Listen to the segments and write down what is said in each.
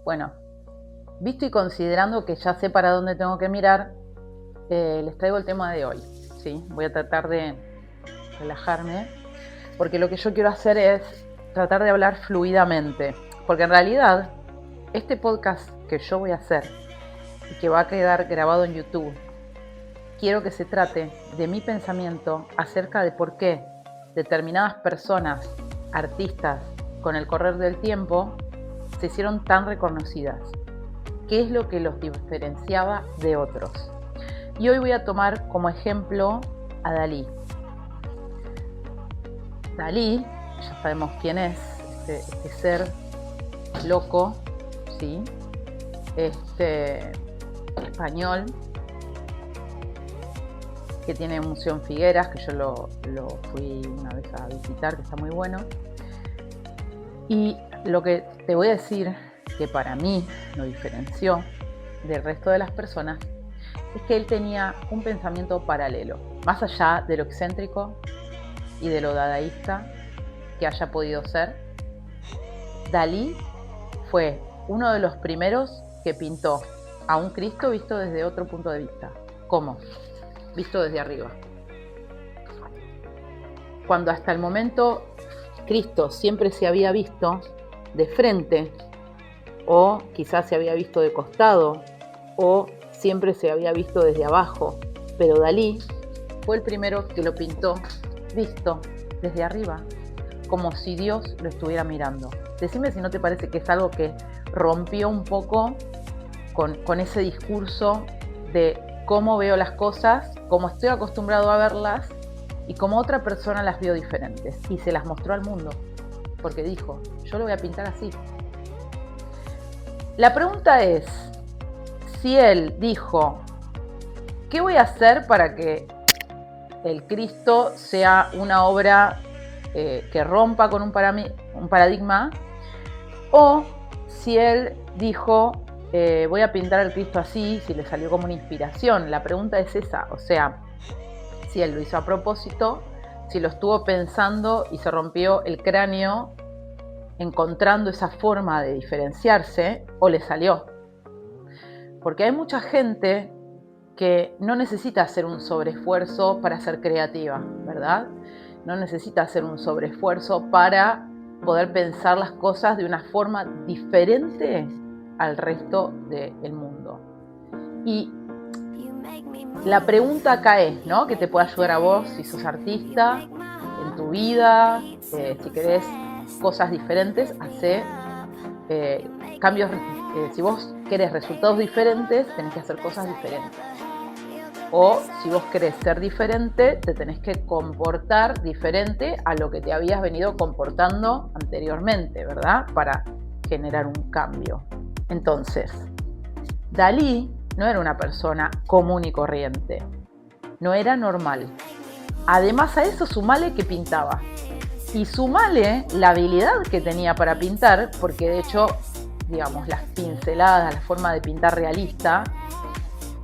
Bueno, visto y considerando que ya sé para dónde tengo que mirar, les traigo el tema de hoy, ¿sí? Voy a tratar de relajarme, porque lo que yo quiero hacer es tratar de hablar fluidamente, porque en realidad este podcast que yo voy a hacer y que va a quedar grabado en YouTube, quiero que se trate de mi pensamiento acerca de por qué determinadas personas, artistas, con el correr del tiempo, se hicieron tan reconocidas. ¿Qué es lo que los diferenciaba de otros? Y hoy voy a tomar como ejemplo a Dalí. Dalí, ya sabemos quién es, este ser loco, ¿sí? Español, que tiene un museo en Figueras, que yo lo fui una vez a visitar, que está muy bueno. Y lo que te voy a decir, que para mí lo diferenció del resto de las personas, es que él tenía un pensamiento paralelo, más allá de lo excéntrico y de lo dadaísta que haya podido ser. Dalí fue uno de los primeros que pintó a un Cristo visto desde otro punto de vista. ¿Cómo? Visto desde arriba. Cuando hasta el momento Cristo siempre se había visto de frente, o quizás se había visto de costado, o siempre se había visto desde abajo, pero Dalí fue el primero que lo pintó visto desde arriba, como si Dios lo estuviera mirando. Decime si no te parece que es algo que rompió un poco con ese discurso de cómo veo las cosas, cómo estoy acostumbrado a verlas y cómo otra persona las vio diferentes, y se las mostró al mundo, porque dijo, yo lo voy a pintar así. La pregunta es, si él dijo, ¿qué voy a hacer para que el Cristo sea una obra que rompa con un paradigma? O si él dijo, voy a pintar al Cristo así, si le salió como una inspiración. La pregunta es esa, o sea, si él lo hizo a propósito, si lo estuvo pensando y se rompió el cráneo encontrando esa forma de diferenciarse, o le salió. Porque hay mucha gente que no necesita hacer un sobreesfuerzo para ser creativa, ¿verdad? No necesita hacer un sobreesfuerzo para poder pensar las cosas de una forma diferente al resto del mundo. Y la pregunta acá es, ¿no? Que te puede ayudar a vos si sos artista, en tu vida, si querés cosas diferentes, hacer cambios. Si vos querés resultados diferentes, tenés que hacer cosas diferentes. O si vos querés ser diferente, te tenés que comportar diferente a lo que te habías venido comportando anteriormente, ¿verdad? Para generar un cambio. Entonces, Dalí no era una persona común y corriente, no era normal. Además a eso sumale que pintaba. Y sumale la habilidad que tenía para pintar, porque de hecho, digamos, las pinceladas, la forma de pintar realista,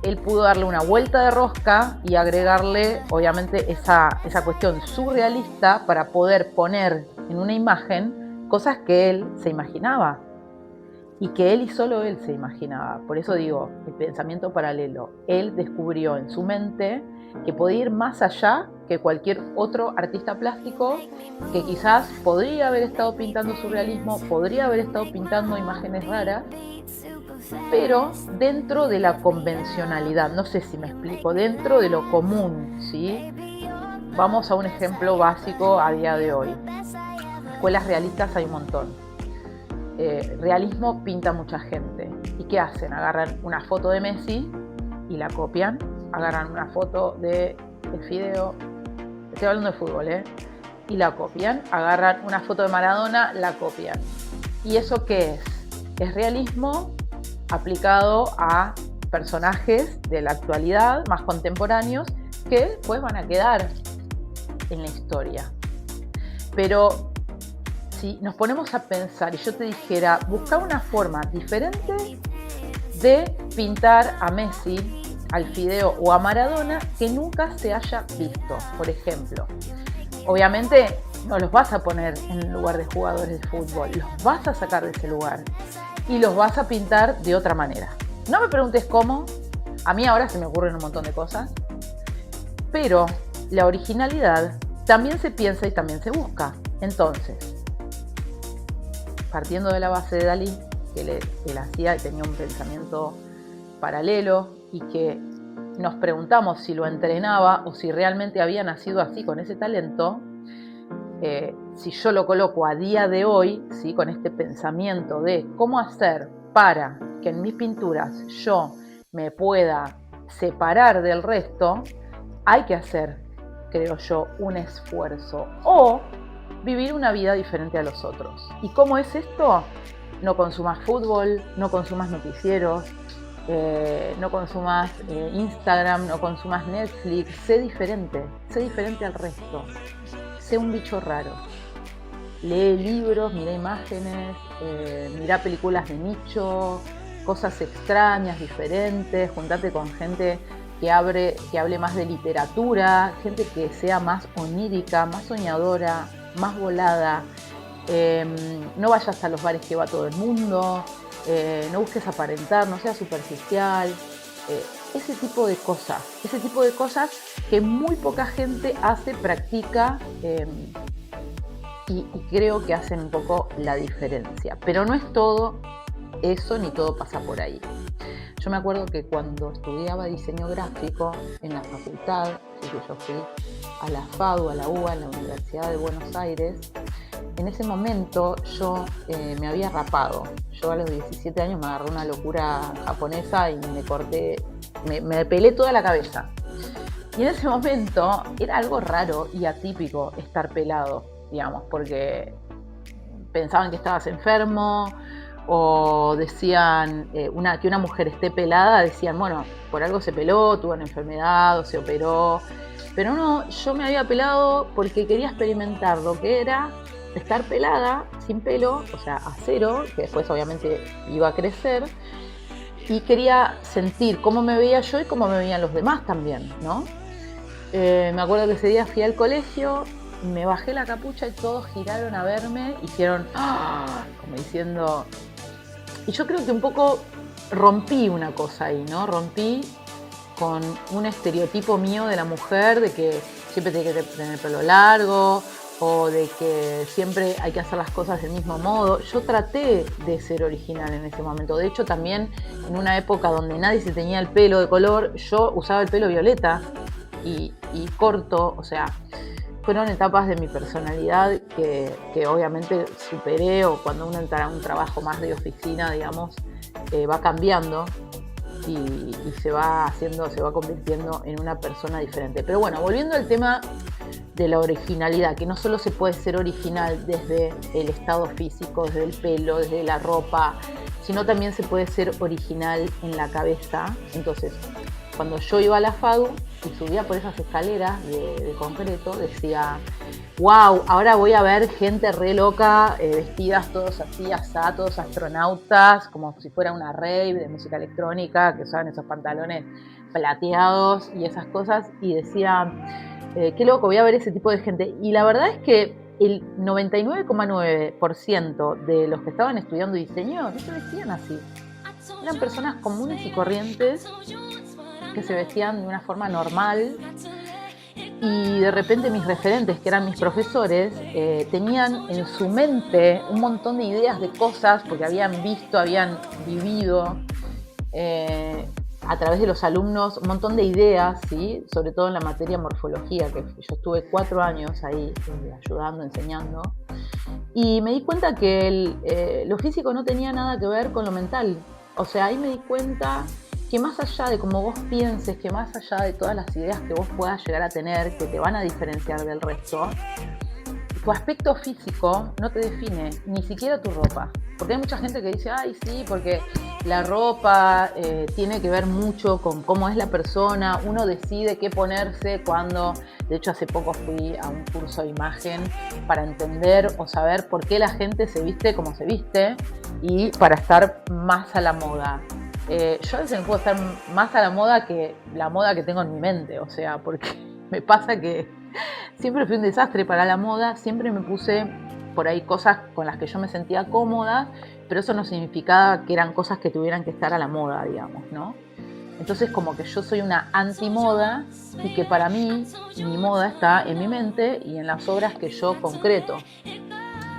él pudo darle una vuelta de rosca y agregarle, obviamente, esa cuestión surrealista para poder poner en una imagen cosas que él se imaginaba. Y que él y solo él se imaginaba. Por eso digo, el pensamiento paralelo. Él descubrió en su mente que podía ir más allá que cualquier otro artista plástico, que quizás podría haber estado pintando surrealismo, podría haber estado pintando imágenes raras, pero dentro de la convencionalidad. No sé si me explico, dentro de lo común, ¿sí? Vamos a un ejemplo básico a día de hoy. Escuelas realistas hay un montón. Realismo pinta mucha gente. ¿Y qué hacen? Agarran una foto de Messi y la copian. Agarran una foto de Fideo, estoy hablando de fútbol, y la copian. Agarran una foto de Maradona, la copian. ¿Y eso qué es? Es realismo aplicado a personajes de la actualidad, más contemporáneos, que pues van a quedar en la historia. Pero si nos ponemos a pensar y yo te dijera, busca una forma diferente de pintar a Messi, al Fideo o a Maradona que nunca se haya visto, por ejemplo. Obviamente no los vas a poner en lugar de jugadores de fútbol, los vas a sacar de ese lugar. y los vas a pintar de otra manera. No me preguntes cómo, a mí ahora se me ocurren un montón de cosas, pero la originalidad también se piensa y también se busca. Entonces, partiendo de la base de Dalí, que él hacía y tenía un pensamiento paralelo y que nos preguntamos si lo entrenaba o si realmente había nacido así con ese talento, si yo lo coloco a día de hoy, ¿sí? Con este pensamiento de cómo hacer para que en mis pinturas yo me pueda separar del resto, hay que hacer, creo yo, un esfuerzo o vivir una vida diferente a los otros. ¿Y cómo es esto? No consumas fútbol, no consumas noticieros, no consumas Instagram, no consumas Netflix. Sé diferente al resto. Sé un bicho raro. Lee libros, mira imágenes, mira películas de nicho, cosas extrañas, diferentes, juntate con gente que hable más de literatura, gente que sea más onírica, más soñadora, más volada. No vayas a los bares que va todo el mundo, no busques aparentar, no seas superficial. Ese tipo de cosas que muy poca gente hace, practica, y creo que hacen un poco la diferencia. Pero no es todo eso ni todo pasa por ahí. Yo me acuerdo que cuando estudiaba diseño gráfico en la facultad, así que yo fui a la FADU, a la UBA, en la Universidad de Buenos Aires, en ese momento yo me había rapado. Yo a los 17 años me agarré una locura japonesa y me pelé toda la cabeza. Y en ese momento era algo raro y atípico estar pelado, digamos, porque pensaban que estabas enfermo o decían que una mujer esté pelada, decían, bueno, por algo se peló, tuvo una enfermedad o se operó. Pero no, yo me había pelado porque quería experimentar lo que era estar pelada, sin pelo, o sea, a cero, que después obviamente iba a crecer, y quería sentir cómo me veía yo y cómo me veían los demás también, ¿no? Me acuerdo que ese día fui al colegio, me bajé la capucha y todos giraron a verme, hicieron ¡ah!, como diciendo... Y yo creo que un poco rompí una cosa ahí, ¿no? Rompí con un estereotipo mío de la mujer, de que siempre tiene que tener el pelo largo, o de que siempre hay que hacer las cosas del mismo modo. Yo traté de ser original en ese momento. De hecho, también en una época donde nadie se teñía el pelo de color, yo usaba el pelo violeta y corto. O sea, fueron etapas de mi personalidad que obviamente superé, o cuando uno entra a un trabajo más de oficina, digamos, va cambiando y se va convirtiendo en una persona diferente. Pero bueno, volviendo al tema de la originalidad, que no solo se puede ser original desde el estado físico, desde el pelo, desde la ropa, sino también se puede ser original en la cabeza. Entonces, cuando yo iba a la FADU y subía por esas escaleras de concreto, decía, wow, ahora voy a ver gente re loca, vestidas todos así, asá, todos astronautas, como si fuera una rave de música electrónica, que usaban esos pantalones plateados y esas cosas, y decía, qué loco, voy a ver ese tipo de gente. Y la verdad es que el 99,9% de los que estaban estudiando diseño no se vestían así. Eran personas comunes y corrientes que se vestían de una forma normal, y de repente mis referentes, que eran mis profesores, tenían en su mente un montón de ideas de cosas, porque habían visto, habían vivido a través de los alumnos un montón de ideas, ¿sí? Sobre todo en la materia morfología, que yo estuve 4 años ahí ayudando, enseñando, y me di cuenta que lo físico no tenía nada que ver con lo mental. O sea, ahí me di cuenta que más allá de cómo vos pienses, que más allá de todas las ideas que vos puedas llegar a tener, que te van a diferenciar del resto, tu aspecto físico no te define, ni siquiera tu ropa. Porque hay mucha gente que dice, ay, sí, porque la ropa tiene que ver mucho con cómo es la persona, uno decide qué ponerse cuando... De hecho, hace poco fui a un curso de imagen para entender o saber por qué la gente se viste como se viste y para estar más a la moda. Yo a veces no puedo estar más a la moda que la moda que tengo en mi mente, o sea, porque me pasa que siempre fui un desastre para la moda, siempre me puse por ahí cosas con las que yo me sentía cómoda pero eso no significaba que eran cosas que tuvieran que estar a la moda, digamos, ¿no? Entonces como que yo soy una antimoda y que para mí mi moda está en mi mente y en las obras que yo concreto.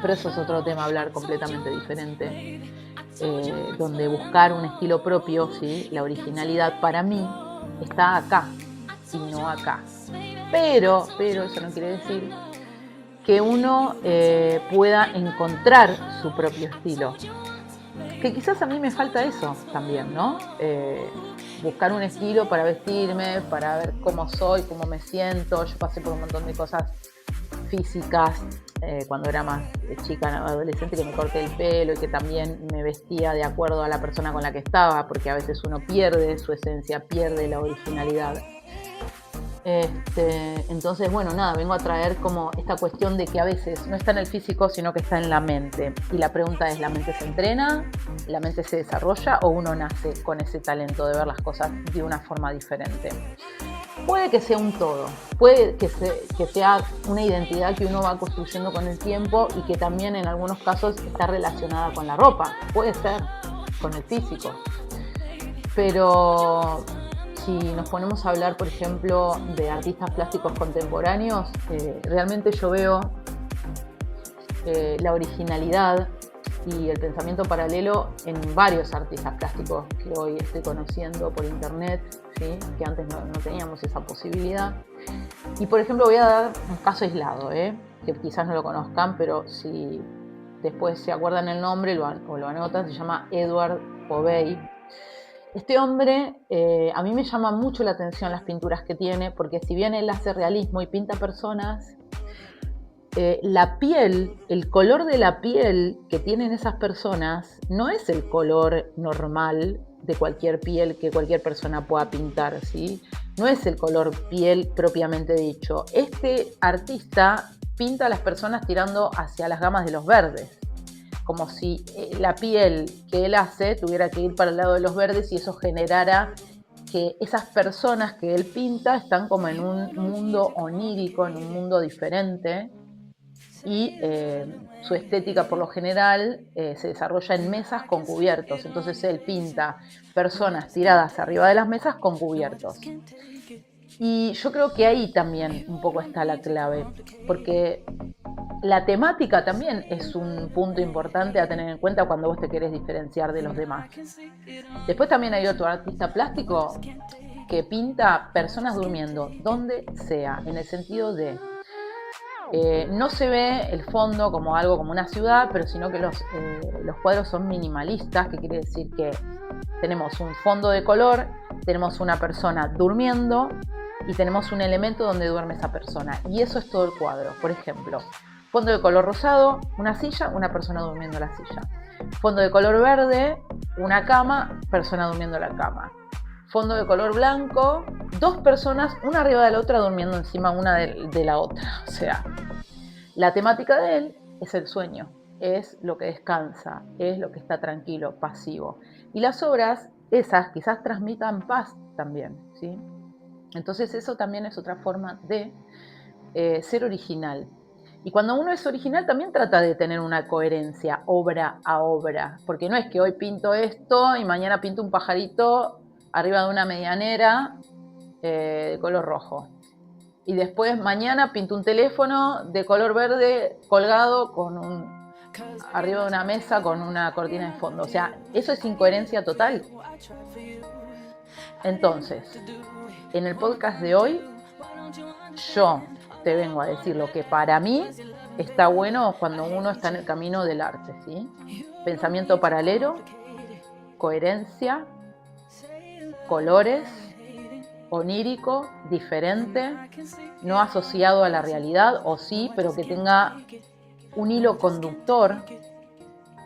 Pero eso es otro tema, hablar completamente diferente, donde buscar un estilo propio, ¿sí? La originalidad para mí está acá y no acá. Pero eso no quiere decir que uno pueda encontrar su propio estilo. Que quizás a mí me falta eso también, ¿no? Buscar un estilo para vestirme, para ver cómo soy, cómo me siento. Yo pasé por un montón de cosas físicas cuando era más chica, adolescente, que me corté el pelo y que también me vestía de acuerdo a la persona con la que estaba, porque a veces uno pierde su esencia, pierde la originalidad. Entonces, bueno, nada, vengo a traer como esta cuestión de que a veces no está en el físico, sino que está en la mente. Y la pregunta es, ¿la mente se entrena? ¿La mente se desarrolla? ¿O uno nace con ese talento de ver las cosas de una forma diferente? Puede que sea un todo, puede que sea una identidad que uno va construyendo con el tiempo y que también en algunos casos está relacionada con la ropa, puede ser, con el físico. Pero si nos ponemos a hablar, por ejemplo, de artistas plásticos contemporáneos, realmente yo veo la originalidad y el pensamiento paralelo en varios artistas plásticos que hoy estoy conociendo por internet, ¿sí? Que antes no teníamos esa posibilidad. Y por ejemplo voy a dar un caso aislado, que quizás no lo conozcan, pero si después se acuerdan el nombre o lo anotan, se llama Edward Povey. Este hombre, a mí me llama mucho la atención las pinturas que tiene, porque si bien él hace realismo y pinta personas, la piel, el color de la piel que tienen esas personas no es el color normal de cualquier piel que cualquier persona pueda pintar, ¿sí? No es el color piel propiamente dicho. Este artista pinta a las personas tirando hacia las gamas de los verdes, como si la piel que él hace tuviera que ir para el lado de los verdes y eso generara que esas personas que él pinta están como en un mundo onírico, en un mundo diferente. Y su estética por lo general se desarrolla en mesas con cubiertos. Entonces él pinta personas tiradas arriba de las mesas con cubiertos. Y yo creo que ahí también un poco está la clave, porque la temática también es un punto importante a tener en cuenta cuando vos te querés diferenciar de los demás. Después también hay otro artista plástico que pinta personas durmiendo, donde sea, en el sentido de no se ve el fondo como algo como una ciudad, pero sino que los cuadros son minimalistas, que quiere decir que tenemos un fondo de color, tenemos una persona durmiendo y tenemos un elemento donde duerme esa persona. Y eso es todo el cuadro. Por ejemplo, fondo de color rosado, una silla, una persona durmiendo en la silla. Fondo de color verde, una cama, persona durmiendo en la cama. Fondo de color blanco, dos personas, una arriba de la otra, durmiendo encima una de la otra. O sea, la temática de él es el sueño, es lo que descansa, es lo que está tranquilo, pasivo. Y las obras, esas, quizás transmitan paz también, ¿sí? Entonces eso también es otra forma de ser original. Y cuando uno es original también trata de tener una coherencia obra a obra, porque no es que hoy pinto esto y mañana pinto un pajarito arriba de una medianera de color rojo. Y después mañana pinto un teléfono de color verde colgado arriba de una mesa con una cortina de fondo. O sea, eso es incoherencia total. Entonces, en el podcast de hoy, yo te vengo a decir lo que para mí está bueno cuando uno está en el camino del arte, ¿sí? Pensamiento paralelo, coherencia, colores, onírico, diferente, no asociado a la realidad, o sí, pero que tenga un hilo conductor,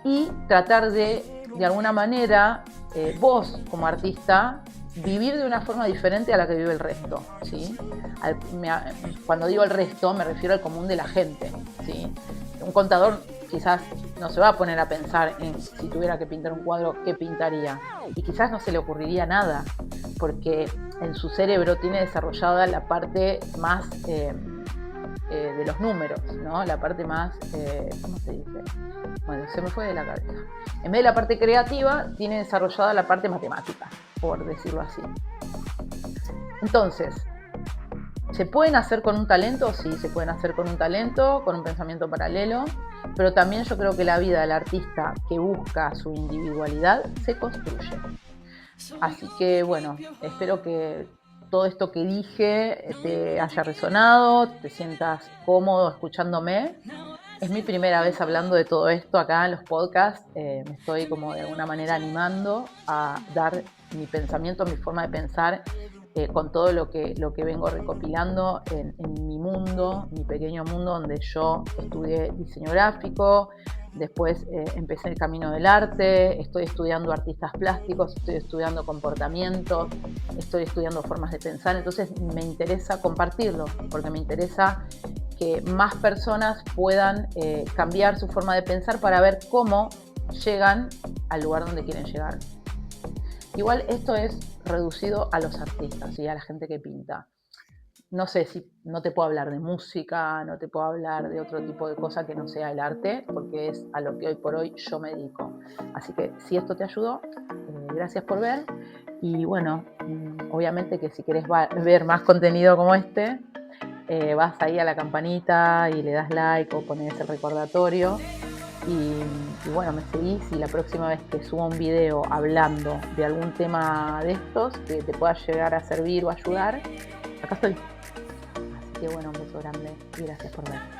y tratar de alguna manera, vos como artista, vivir de una forma diferente a la que vive el resto, ¿sí? Cuando digo el resto me refiero al común de la gente, ¿sí? Un contador quizás no se va a poner a pensar en si tuviera que pintar un cuadro, qué pintaría, y quizás no se le ocurriría nada, porque en su cerebro tiene desarrollada la parte más de los números, ¿no? La parte más, ¿cómo se dice? Bueno, se me fue de la cabeza. En vez de la parte creativa, tiene desarrollada la parte matemática, por decirlo así. Entonces, ¿se pueden hacer con un talento? Sí, se pueden hacer con un talento, con un pensamiento paralelo, pero también yo creo que la vida del artista que busca su individualidad se construye. Así que bueno, espero que todo esto que dije te haya resonado, te sientas cómodo escuchándome. Es mi primera vez hablando de todo esto acá en los podcasts. Me estoy como de alguna manera animando a dar mi pensamiento, mi forma de pensar con todo lo que vengo recopilando en mi mundo, mi pequeño mundo, donde yo estudié diseño gráfico, después empecé el camino del arte, estoy estudiando artistas plásticos, estoy estudiando comportamiento, estoy estudiando formas de pensar, entonces me interesa compartirlo, porque me interesa que más personas puedan cambiar su forma de pensar para ver cómo llegan al lugar donde quieren llegar. Igual esto es reducido a los artistas y a la gente que pinta. No sé si no te puedo hablar de música, no te puedo hablar de otro tipo de cosa que no sea el arte, porque es a lo que hoy por hoy yo me dedico. Así que si esto te ayudó, gracias por ver. Y bueno, obviamente que si querés ver más contenido como este, vas ahí a la campanita y le das like o pones el recordatorio. Y bueno, me seguís y la próxima vez que suba un video hablando de algún tema de estos que te pueda llegar a servir o ayudar, acá estoy. Así que bueno, un beso grande y gracias por ver.